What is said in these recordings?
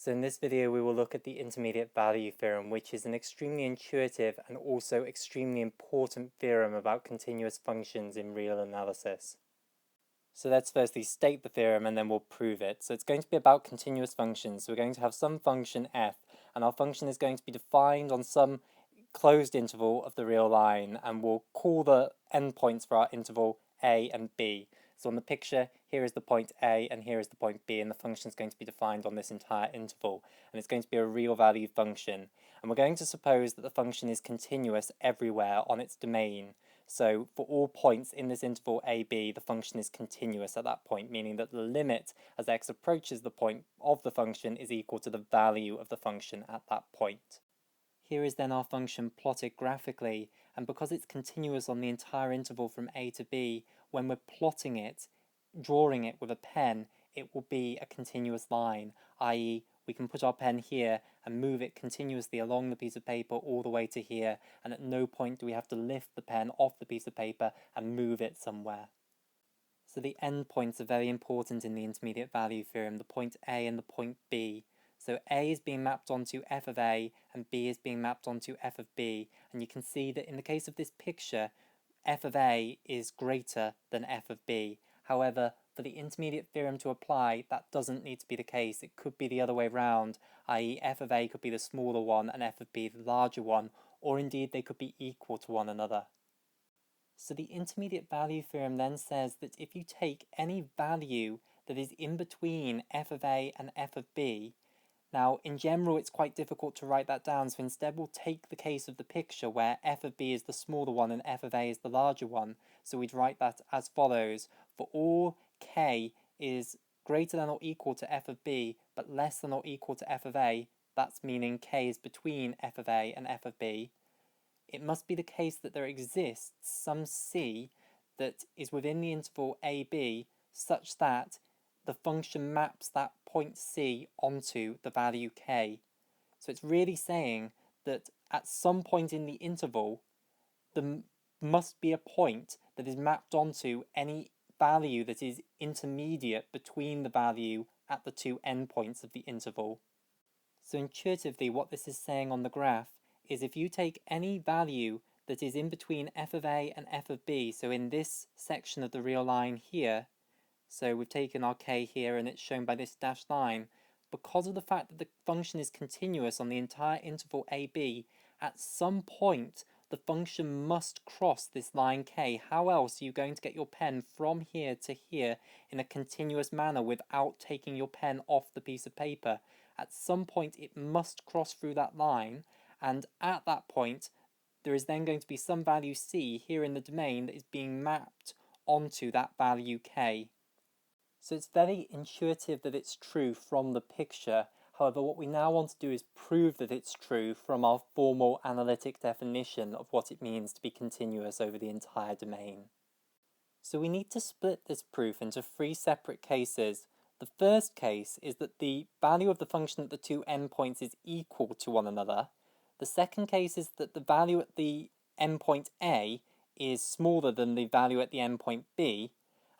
So in this video we will look at the intermediate value theorem, which is an extremely intuitive and also extremely important theorem about continuous functions in real analysis. So let's firstly state the theorem and then we'll prove it. So it's going to be about continuous functions. So we're going to have some function f, and our function is going to be defined on some closed interval of the real line, and we'll call the endpoints for our interval a and b. So on the picture, here is the point A and here is the point B, and the function is going to be defined on this entire interval, and it's going to be a real valued function. And we're going to suppose that the function is continuous everywhere on its domain. So for all points in this interval AB, the function is continuous at that point, meaning that the limit as x approaches the point of the function is equal to the value of the function at that point. Here is then our function plotted graphically, and because it's continuous on the entire interval from A to B, when we're plotting it, drawing it with a pen, it will be a continuous line, i.e. we can put our pen here and move it continuously along the piece of paper all the way to here, and at no point do we have to lift the pen off the piece of paper and move it somewhere. So the endpoints are very important in the intermediate value theorem, the point A and the point B. So A is being mapped onto f of A and B is being mapped onto f of B, and you can see that in the case of this picture, f of A is greater than f of B. However, for the intermediate theorem to apply, that doesn't need to be the case. It could be the other way around, i.e. f of A could be the smaller one and f of B the larger one, or indeed they could be equal to one another. So the intermediate value theorem then says that if you take any value that is in between f of A and f of B, now, in general, it's quite difficult to write that down, so instead we'll take the case of the picture where f of b is the smaller one and f of a is the larger one. So we'd write that as follows: for all k is greater than or equal to f of b, but less than or equal to f of a, that's meaning k is between f of a and f of b, it must be the case that there exists some c that is within the interval ab such that the function maps that point C onto the value k. So it's really saying that at some point in the interval, there must be a point that is mapped onto any value that is intermediate between the value at the two endpoints of the interval. So intuitively, what this is saying on the graph is if you take any value that is in between f of a and f of b, so in this section of the real line here, so we've taken our k here and it's shown by this dashed line. Because of the fact that the function is continuous on the entire interval AB, at some point the function must cross this line k. How else are you going to get your pen from here to here in a continuous manner without taking your pen off the piece of paper? At some point it must cross through that line, and at that point there is then going to be some value c here in the domain that is being mapped onto that value k. So it's very intuitive that it's true from the picture. However, what we now want to do is prove that it's true from our formal analytic definition of what it means to be continuous over the entire domain. So we need to split this proof into three separate cases. The first case is that the value of the function at the two endpoints is equal to one another. The second case is that the value at the endpoint A is smaller than the value at the endpoint B.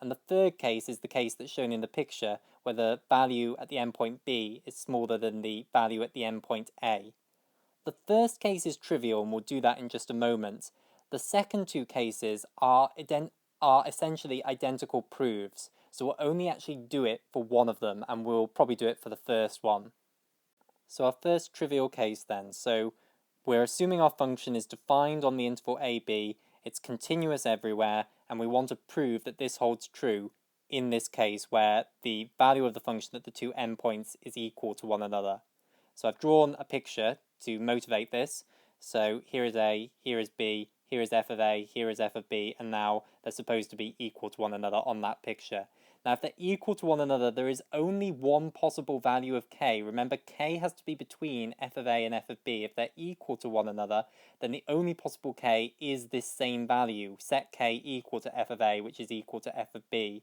And the third case is the case that's shown in the picture, where the value at the endpoint B is smaller than the value at the endpoint A. The first case is trivial, and we'll do that in just a moment. The second two cases are essentially identical proofs, so we'll only actually do it for one of them, and we'll probably do it for the first one. So our first trivial case then, so we're assuming our function is defined on the interval AB, it's continuous everywhere, and we want to prove that this holds true in this case where the value of the function at the two endpoints is equal to one another. So I've drawn a picture to motivate this. So here is A, here is B, here is f of A, here is f of B, and now they're supposed to be equal to one another on that picture. Now if they're equal to one another, there is only one possible value of k. Remember, k has to be between f of A and f of B. If they're equal to one another, then the only possible k is this same value, set k equal to f of A, which is equal to f of B.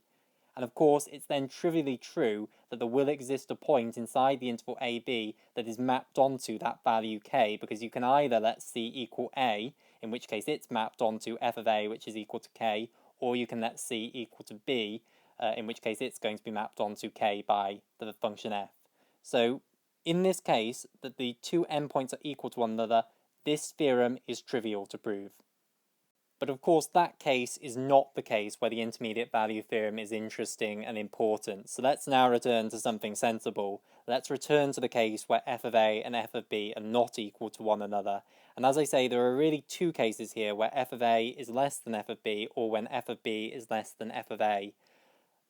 And of course, it's then trivially true that there will exist a point inside the interval AB that is mapped onto that value k, because you can either let c equal A, in which case it's mapped onto f of A, which is equal to k, or you can let c equal to B, in which case it's going to be mapped onto k by the function f. So in this case, that the two endpoints are equal to one another, this theorem is trivial to prove. But of course, that case is not the case where the intermediate value theorem is interesting and important. So let's now return to something sensible. Let's return to the case where f of a and f of b are not equal to one another. And as I say, there are really two cases here where f of a is less than f of b, or when f of b is less than f of a.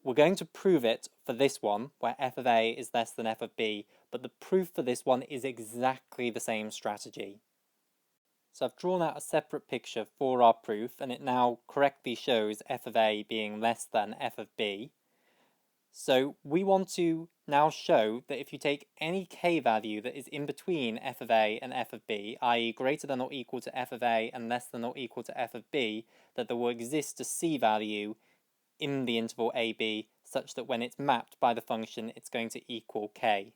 We're going to prove it for this one, where f of a is less than f of b, but the proof for this one is exactly the same strategy. So I've drawn out a separate picture for our proof, and it now correctly shows f of a being less than f of b. So we want to now show that if you take any k value that is in between f of a and f of b, i.e. greater than or equal to f of a and less than or equal to f of b, that there will exist a c value in the interval ab such that when it's mapped by the function, it's going to equal k.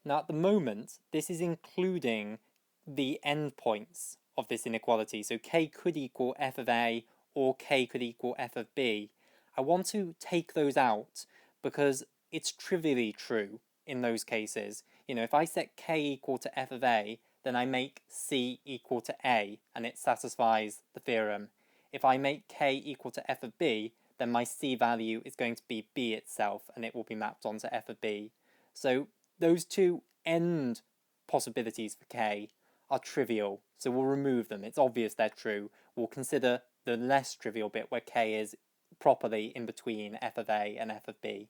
Now at the moment, this is including the endpoints of this inequality. So k could equal f of a or k could equal f of b. I want to take those out because it's trivially true in those cases. If I set k equal to f of a, then I make c equal to a, and it satisfies the theorem. If I make k equal to f of b, then my c value is going to be b itself, and it will be mapped onto f of b. So those two end possibilities for k are trivial, so we'll remove them. It's obvious they're true. We'll consider the less trivial bit where k is properly in between f of a and f of b.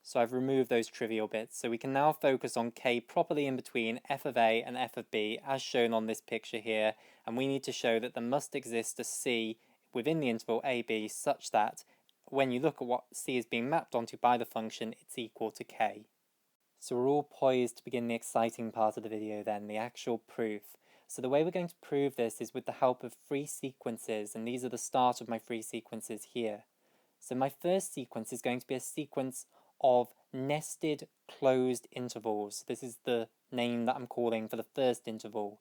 So I've removed those trivial bits, so we can now focus on k properly in between f of a and f of b, as shown on this picture here, and we need to show that there must exist a c within the interval ab such that when you look at what c is being mapped onto by the function, it's equal to k. So we're all poised to begin the exciting part of the video then, the actual proof. So the way we're going to prove this is with the help of free sequences, and these are the start of my free sequences here. So my first sequence is going to be a sequence of nested closed intervals. This is the name that I'm calling for the first interval.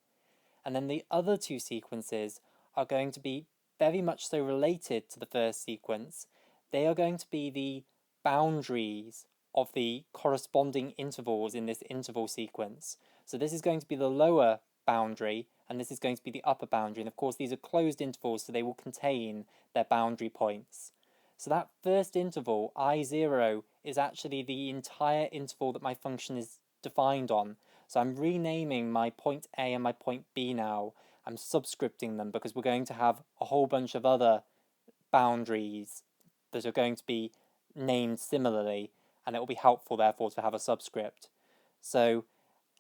And then the other two sequences are going to be very much so related to the first sequence. They are going to be the boundaries of the corresponding intervals in this interval sequence. So this is going to be the lower boundary, and this is going to be the upper boundary. And of course, these are closed intervals, so they will contain their boundary points. So that first interval, I0, is actually the entire interval that my function is defined on. So I'm renaming my point A and my point B now. I'm subscripting them because we're going to have a whole bunch of other boundaries that are going to be named similarly, and it will be helpful, therefore, to have a subscript. So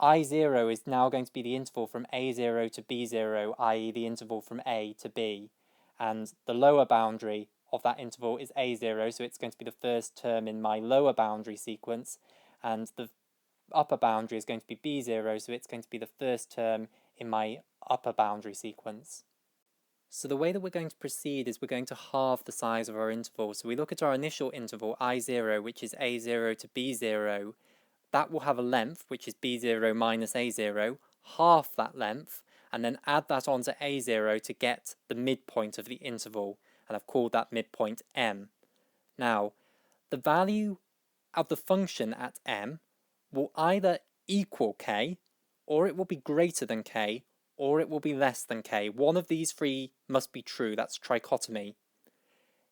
I0 is now going to be the interval from A0 to B0, i.e. the interval from A to B. And the lower boundary of that interval is A0, so it's going to be the first term in my lower boundary sequence. And the upper boundary is going to be B0, so it's going to be the first term in my upper boundary sequence. So the way that we're going to proceed is we're going to halve the size of our interval. So we look at our initial interval, I0, which is A0 to B0. That will have a length, which is B0 minus A0, half that length, and then add that onto A0 to get the midpoint of the interval. And I've called that midpoint M. Now, the value of the function at M will either equal K, or it will be greater than K, or it will be less than k. One of these three must be true. That's trichotomy.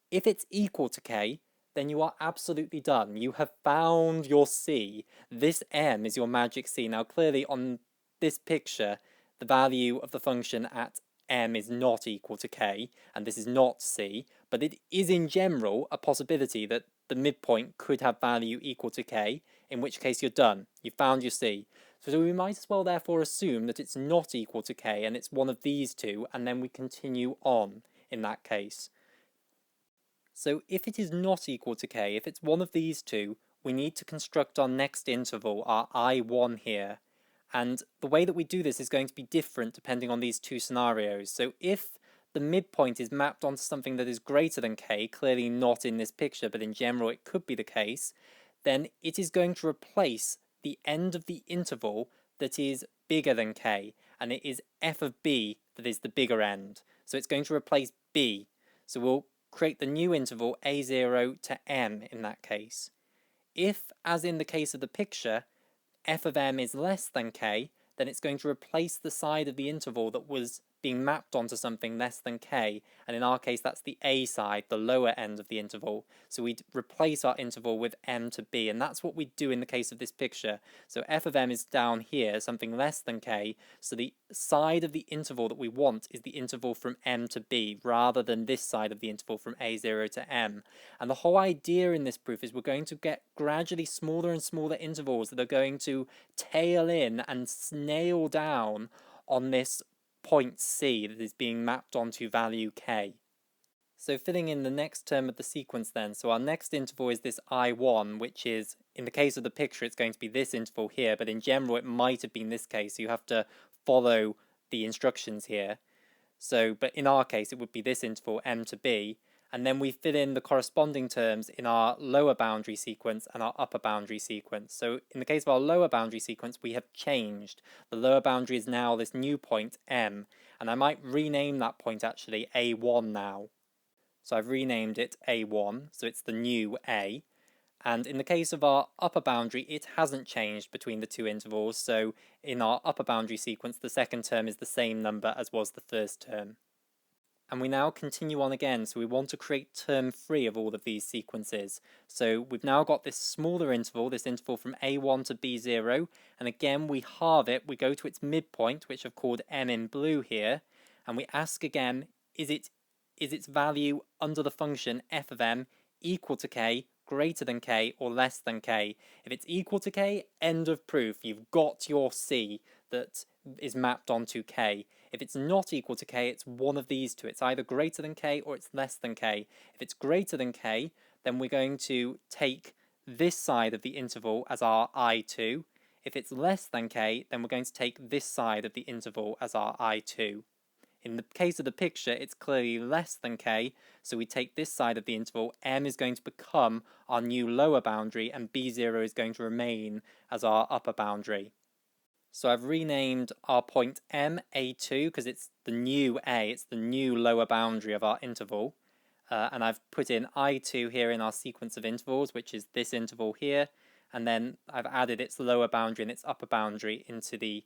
If it's equal to k, then you are absolutely done. You have found your c. This m is your magic c. Now, clearly on this picture, the value of the function at m is not equal to k, and this is not c, but it is in general a possibility that the midpoint could have value equal to k, in which case you're done. You've found your c. So we might as well therefore assume that it's not equal to k and it's one of these two, and then we continue on in that case. So if it is not equal to k, if it's one of these two, we need to construct our next interval, our I1 here. And the way that we do this is going to be different depending on these two scenarios. So if the midpoint is mapped onto something that is greater than k, clearly not in this picture, but in general it could be the case, then it is going to replace the end of the interval that is bigger than k, and it is f of b that is the bigger end. So it's going to replace b. So we'll create the new interval a0 to m in that case. If, as in the case of the picture, f of m is less than k, then it's going to replace the side of the interval that was being mapped onto something less than k, and in our case that's the a side, the lower end of the interval. So we'd replace our interval with m to b, and that's what we do in the case of this picture. So f of m is down here, something less than k, so the side of the interval that we want is the interval from m to b, rather than this side of the interval from a0 to m. And the whole idea in this proof is we're going to get gradually smaller and smaller intervals that are going to tail in and snail down on this point C that is being mapped onto value k. So filling in the next term of the sequence then, so our next interval is this I1, which is, in the case of the picture, it's going to be this interval here, but in general it might have been this case, so you have to follow the instructions here. So, but in our case it would be this interval m to b, and then we fill in the corresponding terms in our lower boundary sequence and our upper boundary sequence. So in the case of our lower boundary sequence, we have changed. The lower boundary is now this new point, m, and I might rename that point actually a1 now. So I've renamed it a1, so it's the new a. And in the case of our upper boundary, it hasn't changed between the two intervals, so in our upper boundary sequence, the second term is the same number as was the first term. And we now continue on again, so we want to create term 3 of all of these sequences. So we've now got this smaller interval, this interval from a1 to b0, and again we halve it, we go to its midpoint, which I've called m in blue here, and we ask again, is its value under the function f of m equal to k, greater than k, or less than k? If it's equal to k, end of proof, you've got your c that is mapped onto k. If it's not equal to k, it's one of these two. It's either greater than k or it's less than k. If it's greater than k, then we're going to take this side of the interval as our I2. If it's less than k, then we're going to take this side of the interval as our I2. In the case of the picture, it's clearly less than k, so we take this side of the interval, m is going to become our new lower boundary, and b0 is going to remain as our upper boundary. So I've renamed our point m a2 because it's the new a, it's the new lower boundary of our interval. And I've put in I2 here in our sequence of intervals, which is this interval here, and then I've added its lower boundary and its upper boundary into the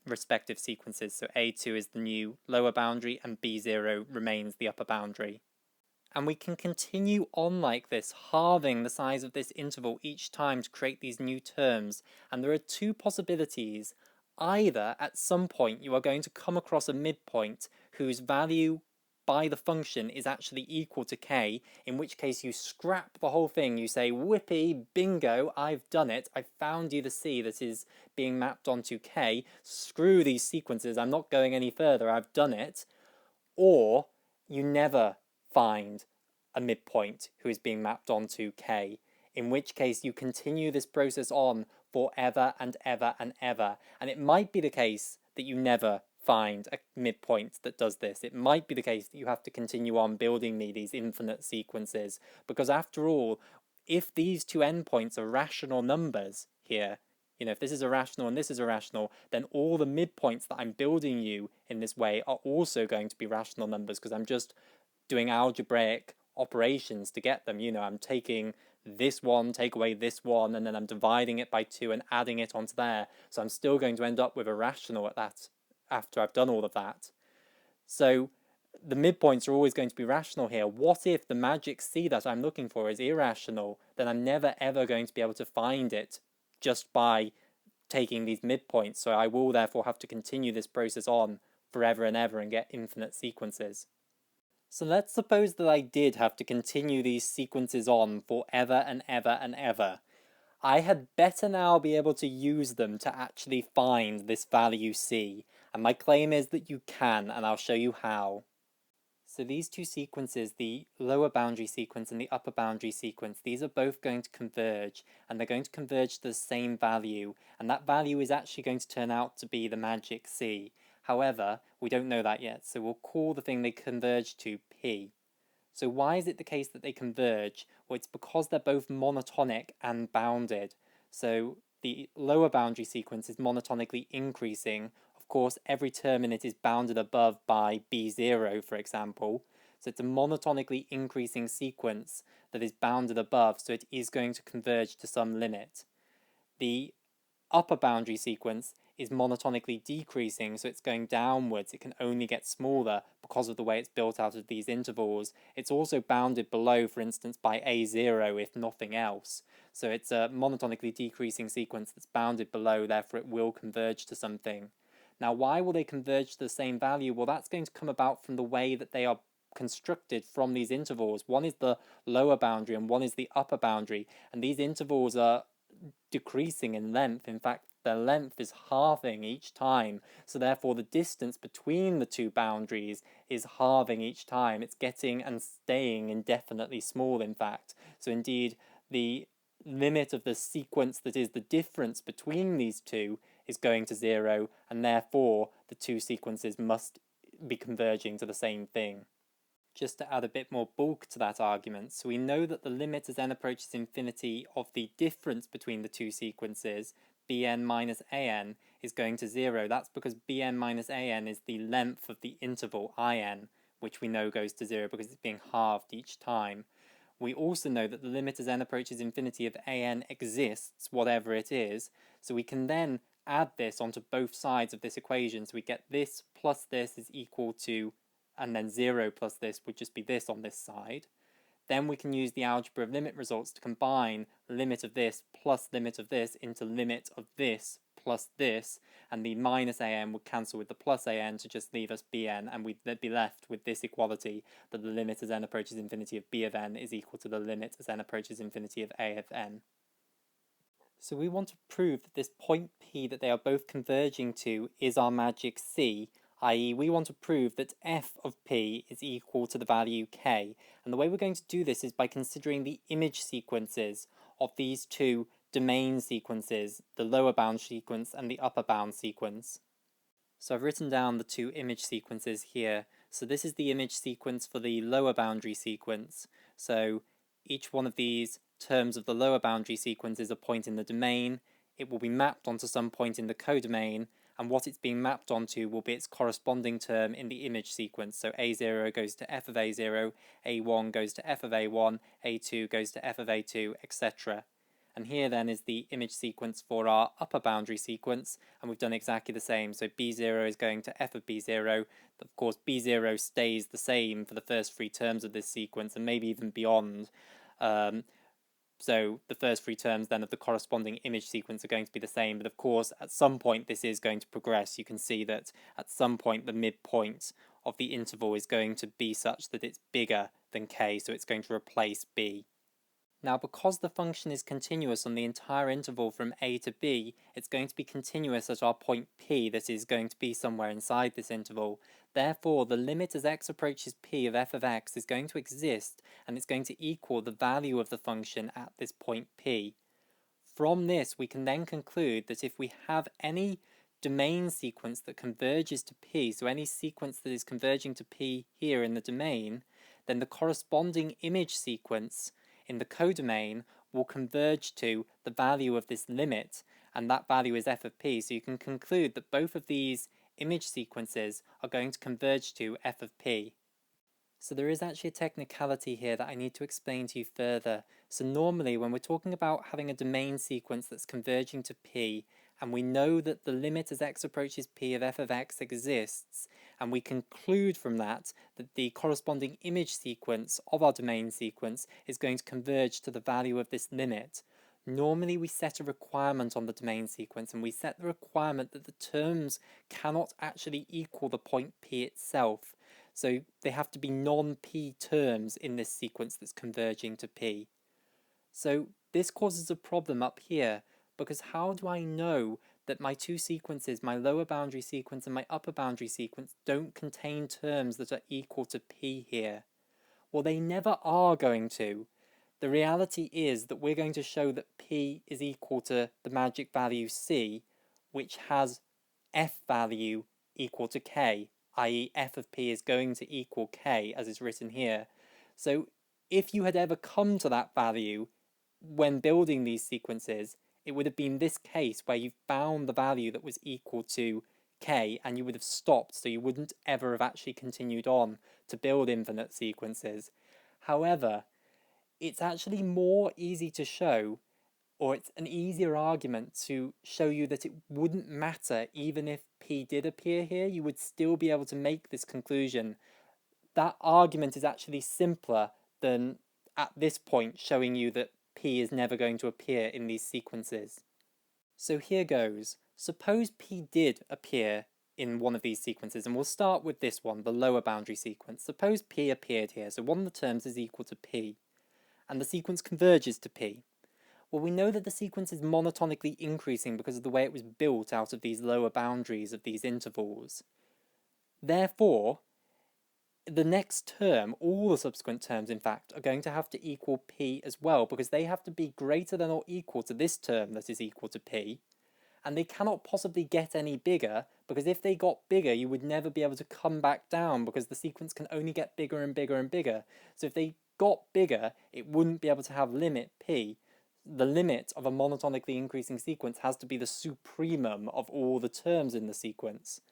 respective sequences. So a2 is the new lower boundary and b0 remains the upper boundary. And we can continue on like this, halving the size of this interval each time to create these new terms. And there are two possibilities. Either at some point you are going to come across a midpoint whose value by the function is actually equal to k, in which case you scrap the whole thing, you say, whippy, bingo, I've done it, I've found you the c that is being mapped onto k, screw these sequences, I'm not going any further, I've done it. Or you never find a midpoint who is being mapped onto k, in which case you continue this process on forever and ever and ever. And it might be the case that you never find a midpoint that does this. It might be the case that you have to continue on building me these infinite sequences, because after all, if these two endpoints are rational numbers here, you know, if this is irrational and this is irrational, then all the midpoints that I'm building you in this way are also going to be rational numbers, because I'm just doing algebraic operations to get them. You know, I'm taking this one, take away this one, and then I'm dividing it by 2 and adding it onto there. So I'm still going to end up with a rational at that after I've done all of that. So the midpoints are always going to be rational here. What if the magic c that I'm looking for is irrational? Then I'm never ever going to be able to find it just by taking these midpoints. So I will therefore have to continue this process on forever and ever and get infinite sequences. So let's suppose that I did have to continue these sequences on forever and ever and ever. I had better now be able to use them to actually find this value c, and my claim is that you can, and I'll show you how. So these two sequences, the lower boundary sequence and the upper boundary sequence, these are both going to converge, and they're going to converge to the same value, and that value is actually going to turn out to be the magic c. However, we don't know that yet, so we'll call the thing they converge to p. So why is it the case that they converge? Well, it's because they're both monotonic and bounded. So the lower boundary sequence is monotonically increasing. Of course, every term in it is bounded above by b0, for example. So it's a monotonically increasing sequence that is bounded above, so it is going to converge to some limit. The upper boundary sequence is monotonically decreasing, so it's going downwards. It can only get smaller because of the way it's built out of these intervals. It's also bounded below, for instance, by A0 if nothing else. So it's a monotonically decreasing sequence that's bounded below, therefore it will converge to something. Now, why will they converge to the same value? Well, that's going to come about from the way that they are constructed from these intervals. One is the lower boundary and one is the upper boundary, and these intervals are decreasing in length. In fact, their length is halving each time, so therefore the distance between the two boundaries is halving each time. It's getting and staying indefinitely small, in fact. So indeed, the limit of the sequence that is the difference between these two is going to 0, and therefore the two sequences must be converging to the same thing. Just to add a bit more bulk to that argument, so we know that the limit as n approaches infinity of the difference between the two sequences, bn minus an, is going to 0. That's because bn minus an is the length of the interval in, which we know goes to 0 because it's being halved each time. We also know that the limit as n approaches infinity of an exists, whatever it is, so we can then add this onto both sides of this equation. So we get this plus this is equal to, and then 0 plus this would just be this on this side. Then we can use the algebra of limit results to combine limit of this plus limit of this into limit of this plus this, and the minus an would cancel with the plus an to just leave us bn, and we'd be left with this equality that the limit as n approaches infinity of b of n is equal to the limit as n approaches infinity of a of n. So we want to prove that this point P that they are both converging to is our magic C, i.e. we want to prove that f of P is equal to the value k. And the way we're going to do this is by considering the image sequences of these two domain sequences, the lower bound sequence and the upper bound sequence. So I've written down the two image sequences here. So this is the image sequence for the lower boundary sequence. So each one of these terms of the lower boundary sequence is a point in the domain. It will be mapped onto some point in the codomain, and what it's being mapped onto will be its corresponding term in the image sequence. So A0 goes to f of A0, A1 goes to f of A1, A2 goes to f of A2, etc. And here then is the image sequence for our upper boundary sequence, and we've done exactly the same. So B0 is going to f of B0. Of course, B0 stays the same for the first three terms of this sequence, and maybe even beyond. So the first three terms then of the corresponding image sequence are going to be the same, but of course at some point this is going to progress. You can see that at some point the midpoint of the interval is going to be such that it's bigger than k, so it's going to replace b. Now, because the function is continuous on the entire interval from a to b, it's going to be continuous at our point p that is going to be somewhere inside this interval. Therefore, the limit as x approaches p of f of x is going to exist, and it's going to equal the value of the function at this point p. From this, we can then conclude that if we have any domain sequence that converges to p, so any sequence that is converging to p here in the domain, then the corresponding image sequence in the codomain will converge to the value of this limit, and that value is f of p. So you can conclude that both of these image sequences are going to converge to f of p. So there is actually a technicality here that I need to explain to you further. So normally when we're talking about having a domain sequence that's converging to p, and we know that the limit as x approaches p of f of x exists, and we conclude from that that the corresponding image sequence of our domain sequence is going to converge to the value of this limit. Normally we set a requirement on the domain sequence, and we set the requirement that the terms cannot actually equal the point p itself. So they have to be non-p terms in this sequence that's converging to p. So this causes a problem up here, because how do I know that my two sequences, my lower boundary sequence and my upper boundary sequence, don't contain terms that are equal to p here? Well, they never are going to. The reality is that we're going to show that p is equal to the magic value c, which has f value equal to k, i.e. f of p is going to equal k, as is written here. So if you had ever come to that value when building these sequences, it would have been this case where you found the value that was equal to k, and you would have stopped, so you wouldn't ever have actually continued on to build infinite sequences. However, it's actually more easy to show or it's an easier argument to show you that it wouldn't matter even if P did appear here, you would still be able to make this conclusion. That argument is actually simpler than at this point showing you that P is never going to appear in these sequences. So here goes. Suppose P did appear in one of these sequences, and we'll start with this one, the lower boundary sequence. Suppose P appeared here, so one of the terms is equal to P, and the sequence converges to P. Well, we know that the sequence is monotonically increasing because of the way it was built out of these lower boundaries of these intervals. Therefore, the next term, all the subsequent terms in fact, are going to have to equal P as well, because they have to be greater than or equal to this term that is equal to P, and they cannot possibly get any bigger, because if they got bigger you would never be able to come back down, because the sequence can only get bigger and bigger and bigger. So if they got bigger, it wouldn't be able to have limit P. The limit of a monotonically increasing sequence has to be the supremum of all the terms in the sequence.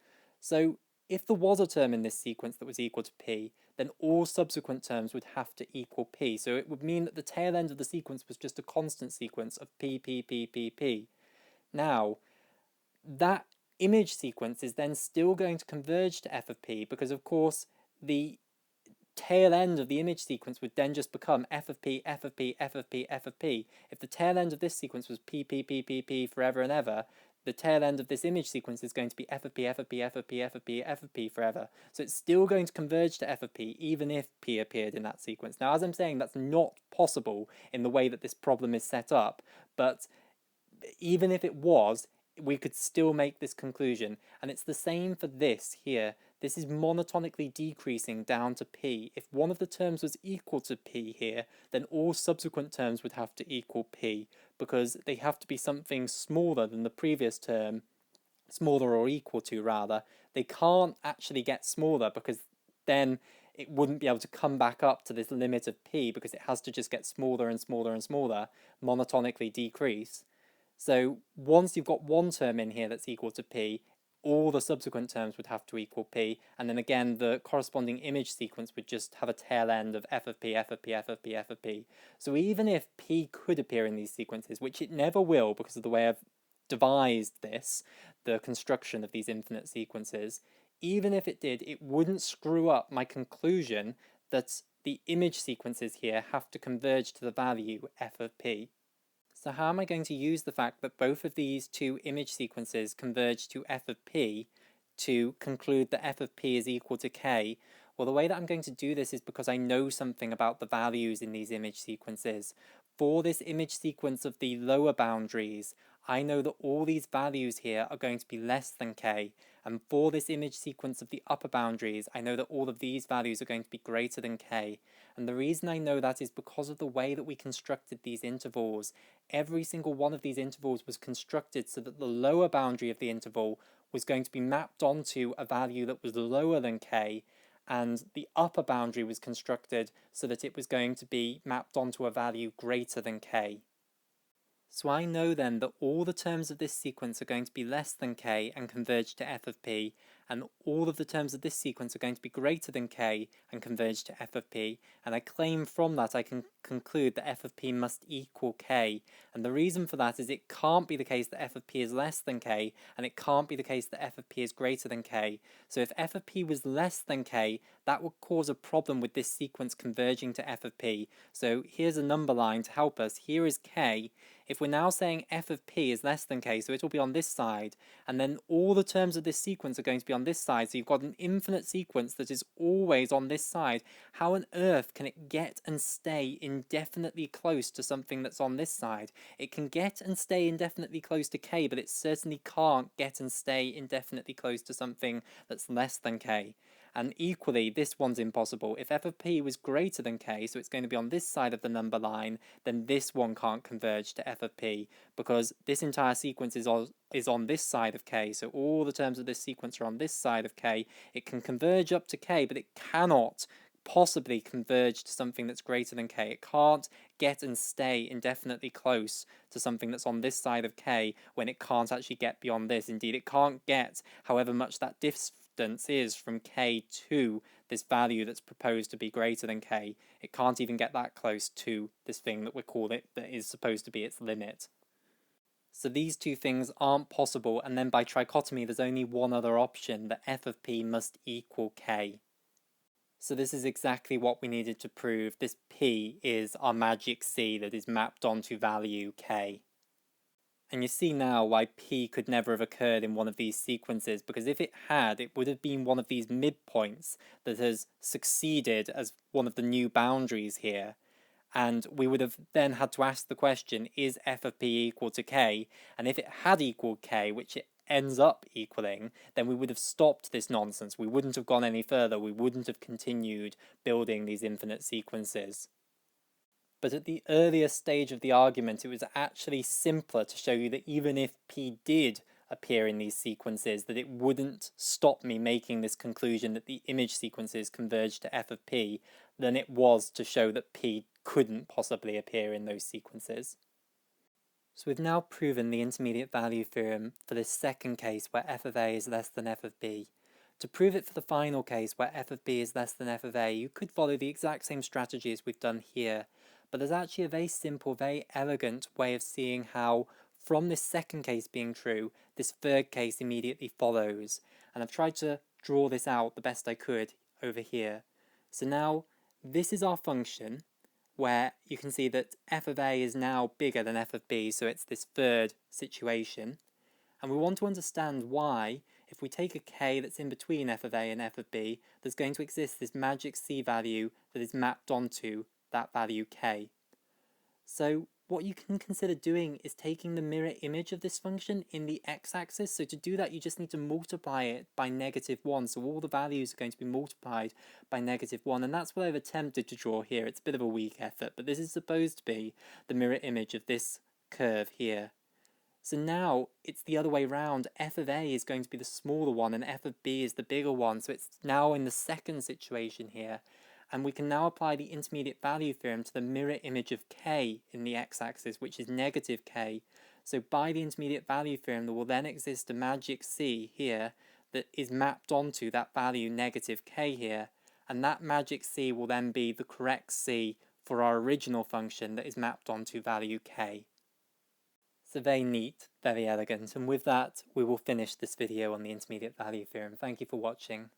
So if there was a term in this sequence that was equal to P, then all subsequent terms would have to equal P. So it would mean that the tail end of the sequence was just a constant sequence of P, P, P, P, P. Now, that image sequence is then still going to converge to f of P, because of course the tail end of the image sequence would then just become f of P, f of P, f of P, f of P. If the tail end of this sequence was P, P, P, P, P forever and ever, the tail end of this image sequence is going to be f of P, f of P, f of P, f of P, f of P forever. So it's still going to converge to f of P, even if P appeared in that sequence. Now, as I'm saying, that's not possible in the way that this problem is set up, but even if it was, we could still make this conclusion. And it's the same for this here. This is monotonically decreasing down to P. If one of the terms was equal to P here, then all subsequent terms would have to equal P, because they have to be something smaller than the previous term, smaller or equal to rather. They can't actually get smaller, because then it wouldn't be able to come back up to this limit of P, because it has to just get smaller and smaller and smaller, monotonically decrease. So once you've got one term in here that's equal to P, all the subsequent terms would have to equal P, and then again the corresponding image sequence would just have a tail end of f of P, f of P, f of P, f of P. So even if P could appear in these sequences, which it never will because of the way I've devised this, the construction of these infinite sequences, even if it did, it wouldn't screw up my conclusion that the image sequences here have to converge to the value f of P. So how am I going to use the fact that both of these two image sequences converge to f of P to conclude that f of P is equal to k? Well, the way that I'm going to do this is because I know something about the values in these image sequences. For this image sequence of the lower boundaries, I know that all these values here are going to be less than k, and for this image sequence of the upper boundaries, I know that all of these values are going to be greater than k. And the reason I know that is because of the way that we constructed these intervals. Every single one of these intervals was constructed so that the lower boundary of the interval was going to be mapped onto a value that was lower than k, and the upper boundary was constructed so that it was going to be mapped onto a value greater than k. So I know then that all the terms of this sequence are going to be less than k and converge to f of P, and all of the terms of this sequence are going to be greater than k and converge to f of P, and I claim from that I can conclude that f of P must equal k, and the reason for that is it can't be the case that f of P is less than k, and it can't be the case that f of P is greater than k. So if f of P was less than k, that would cause a problem with this sequence converging to f of P. So here's a number line to help us. Here is k. If we're now saying f of P is less than k, so it will be on this side, and then all the terms of this sequence are going to be on this side, so you've got an infinite sequence that is always on this side. How on earth can it get and stay indefinitely close to something that's on this side? It can get and stay indefinitely close to k, but it certainly can't get and stay indefinitely close to something that's less than k. And equally, this one's impossible. If f of P was greater than k, so it's going to be on this side of the number line, then this one can't converge to f of P, because this entire sequence is on this side of k, so all the terms of this sequence are on this side of k. It can converge up to k, but it cannot possibly converge to something that's greater than k. It can't get and stay indefinitely close to something that's on this side of k when it can't actually get beyond this. Indeed, it can't get however much that distance is from k to this value that's proposed to be greater than k. It can't even get that close to this thing that we call it that is supposed to be its limit. So these two things aren't possible, and then by trichotomy there's only one other option, that f of p must equal k. So this is exactly what we needed to prove. This p is our magic c that is mapped onto value k. And you see now why p could never have occurred in one of these sequences, because if it had, it would have been one of these midpoints that has succeeded as one of the new boundaries here. And we would have then had to ask the question, is f of p equal to k? And if it had equaled k, which it ends up equaling, then we would have stopped this nonsense. We wouldn't have gone any further. We wouldn't have continued building these infinite sequences. But at the earlier stage of the argument, it was actually simpler to show you that even if p did appear in these sequences, that it wouldn't stop me making this conclusion that the image sequences converge to f of p, than it was to show that p couldn't possibly appear in those sequences. So we've now proven the intermediate value theorem for this second case where f of a is less than f of b. To prove it for the final case where f of b is less than f of a, you could follow the exact same strategy as we've done here, but there's actually a very simple, very elegant way of seeing how, from this second case being true, this third case immediately follows. And I've tried to draw this out the best I could over here. So now, this is our function, where you can see that f of a is now bigger than f of b, so it's this third situation. And we want to understand why, if we take a k that's in between f of a and f of b, there's going to exist this magic c value that is mapped onto that value k. So what you can consider doing is taking the mirror image of this function in the x-axis. So to do that, you just need to multiply it by -1. So all the values are going to be multiplied by -1. And that's what I've attempted to draw here. It's a bit of a weak effort, but this is supposed to be the mirror image of this curve here. So now it's the other way round. F of a is going to be the smaller one and f of b is the bigger one. So it's now in the second situation here. And we can now apply the intermediate value theorem to the mirror image of k in the x-axis, which is -k. So by the intermediate value theorem, there will then exist a magic c here that is mapped onto that value -k here. And that magic c will then be the correct c for our original function that is mapped onto value k. So very neat, very elegant. And with that, we will finish this video on the intermediate value theorem. Thank you for watching.